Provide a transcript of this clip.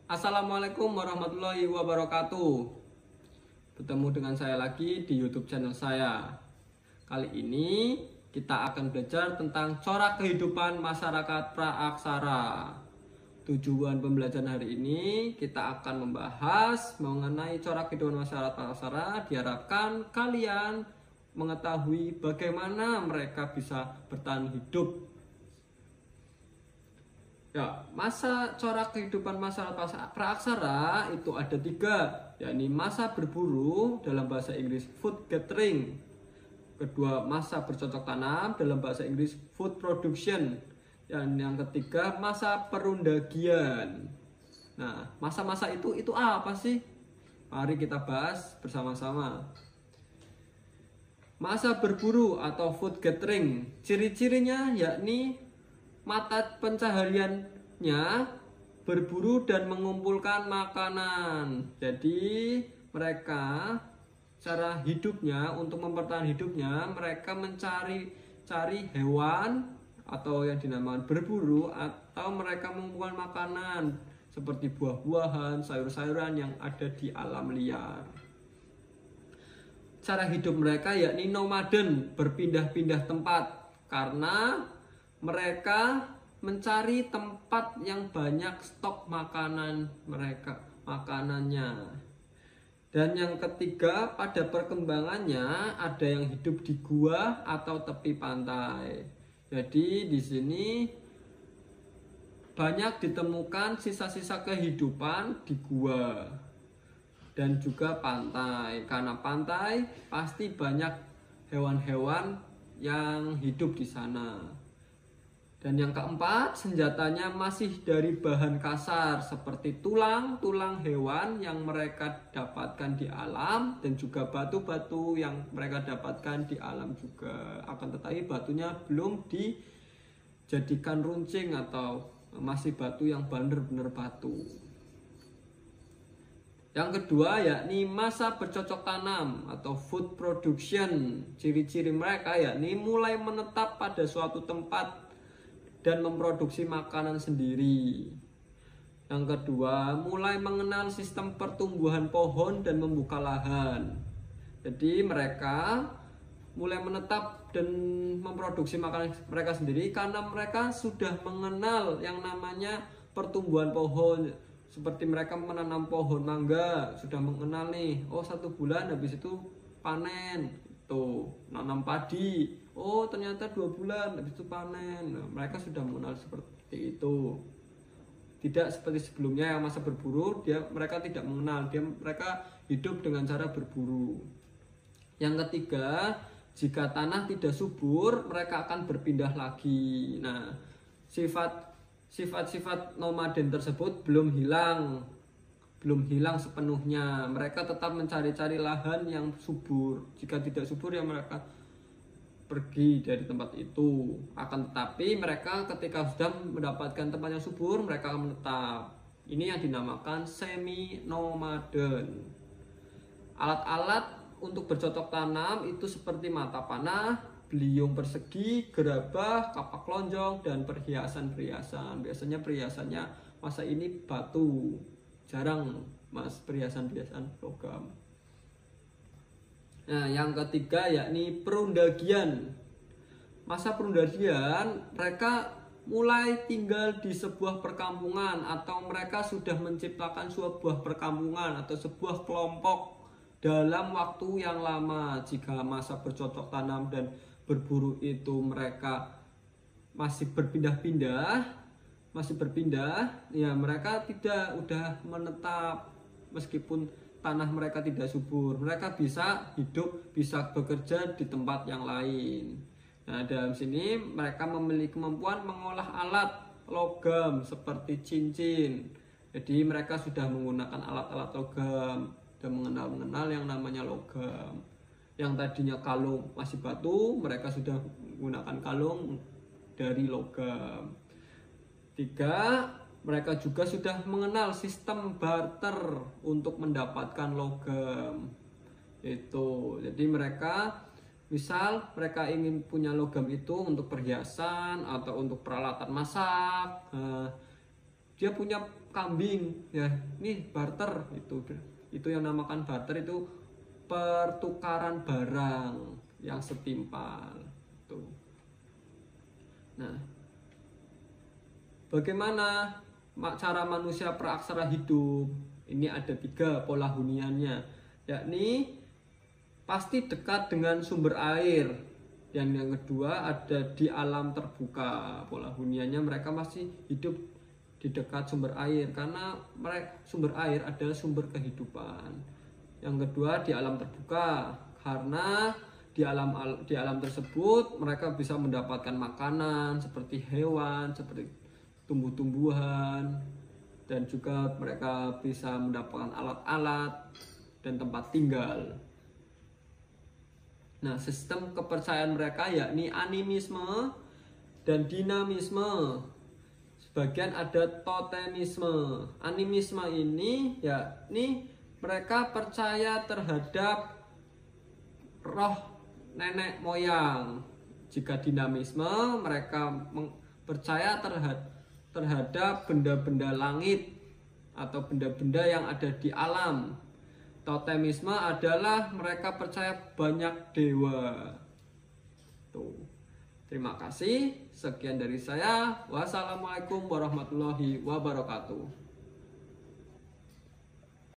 Assalamualaikum warahmatullahi wabarakatuh. Bertemu dengan saya lagi di YouTube channel saya. Kali ini kita akan belajar tentang corak kehidupan masyarakat praaksara. Tujuan pembelajaran hari ini kita akan membahas mengenai corak kehidupan masyarakat praaksara. Diharapkan kalian mengetahui bagaimana mereka bisa bertahan hidup. Ya, masa corak kehidupan masyarakat praaksara itu ada tiga, yakni masa berburu dalam bahasa Inggris food gathering, kedua masa bercocok tanam dalam bahasa Inggris food production, dan yang ketiga masa perundagian. Nah, masa-masa itu apa sih? Mari kita bahas bersama-sama. Masa berburu atau food gathering, ciri-cirinya yakni mata pencahariannya berburu dan mengumpulkan makanan. Jadi mereka cara hidupnya, untuk mempertahankan hidupnya, mereka mencari hewan atau yang dinamakan berburu, atau mereka mengumpulkan makanan seperti buah-buahan, sayur-sayuran yang ada di alam liar. Cara hidup mereka yakni nomaden, berpindah-pindah tempat, karena mereka mencari tempat yang banyak stok makanannya. Dan yang ketiga, pada perkembangannya ada yang hidup di gua atau tepi pantai. Jadi di sini banyak ditemukan sisa-sisa kehidupan di gua dan juga pantai. Karena pantai pasti banyak hewan-hewan yang hidup di sana. Dan yang keempat, senjatanya masih dari bahan kasar seperti tulang hewan yang mereka dapatkan di alam, dan juga batu-batu yang mereka dapatkan di alam juga. Akan tetapi batunya belum dijadikan runcing atau masih batu yang benar-benar batu. Yang kedua yakni masa bercocok tanam atau food production. Ciri-ciri mereka yakni mulai menetap pada suatu tempat dan memproduksi makanan sendiri. Yang kedua, mulai mengenal sistem pertumbuhan pohon dan membuka lahan. Jadi mereka mulai menetap dan memproduksi makanan mereka sendiri karena mereka sudah mengenal yang namanya pertumbuhan pohon. Seperti mereka menanam pohon mangga, sudah mengenal nih, oh 1 bulan habis itu panen. Tuh, nanam padi, oh ternyata 2 bulan habis itu panen. Nah, mereka sudah mengenal seperti itu. Tidak seperti sebelumnya yang masa berburu, mereka tidak mengenal, mereka hidup dengan cara berburu. Yang ketiga, jika tanah tidak subur, mereka akan berpindah lagi. Nah, sifat-sifat nomaden tersebut belum hilang sepenuhnya. Mereka tetap mencari-cari lahan yang subur. Jika tidak subur, ya mereka pergi dari tempat itu. Akan tetapi mereka ketika sudah mendapatkan tempat yang subur, mereka akan menetap. Ini yang dinamakan semi nomaden. Alat-alat untuk bercocok tanam itu seperti mata panah, beliung persegi, gerabah, kapak lonjong, dan perhiasan-perhiasan. Biasanya perhiasannya masa ini batu, jarang perhiasan logam. Nah, yang ketiga yakni perundagian. Masa perundagian, mereka mulai tinggal di sebuah perkampungan, atau mereka sudah menciptakan sebuah perkampungan atau sebuah kelompok dalam waktu yang lama. Jika masa bercocok tanam dan berburu itu mereka masih berpindah, ya mereka udah menetap. Meskipun tanah mereka tidak subur, mereka bisa hidup, bisa bekerja di tempat yang lain. Nah, dalam sini mereka memiliki kemampuan mengolah alat logam seperti cincin. Jadi mereka sudah menggunakan alat-alat logam dan mengenal yang namanya logam. Yang tadinya kalung masih batu, mereka sudah menggunakan kalung dari logam. 3, mereka juga sudah mengenal sistem barter untuk mendapatkan logam. Jadi mereka, misal mereka ingin punya logam itu untuk perhiasan atau untuk peralatan masak, dia punya kambing ya, ini barter, itu yang namakan barter, itu pertukaran barang yang setimpal tuh. Nah, bagaimana cara manusia praaksara hidup? Ini ada 3 pola huniannya, yakni pasti dekat dengan sumber air, dan yang kedua ada di alam terbuka. Pola huniannya mereka masih hidup di dekat sumber air karena sumber air adalah sumber kehidupan. Yang kedua di alam terbuka karena di alam tersebut mereka bisa mendapatkan makanan seperti hewan, seperti tumbuh-tumbuhan, dan juga mereka bisa mendapatkan alat-alat dan tempat tinggal. Nah, sistem kepercayaan mereka yakni animisme dan dinamisme. Sebagian ada totemisme. Animisme ini yakni mereka percaya terhadap roh nenek moyang. Jika dinamisme, mereka percaya terhadap benda-benda langit atau benda-benda yang ada di alam. Totemisme adalah mereka percaya banyak dewa. Tuh. Terima kasih. Sekian dari saya. Wassalamualaikum warahmatullahi wabarakatuh.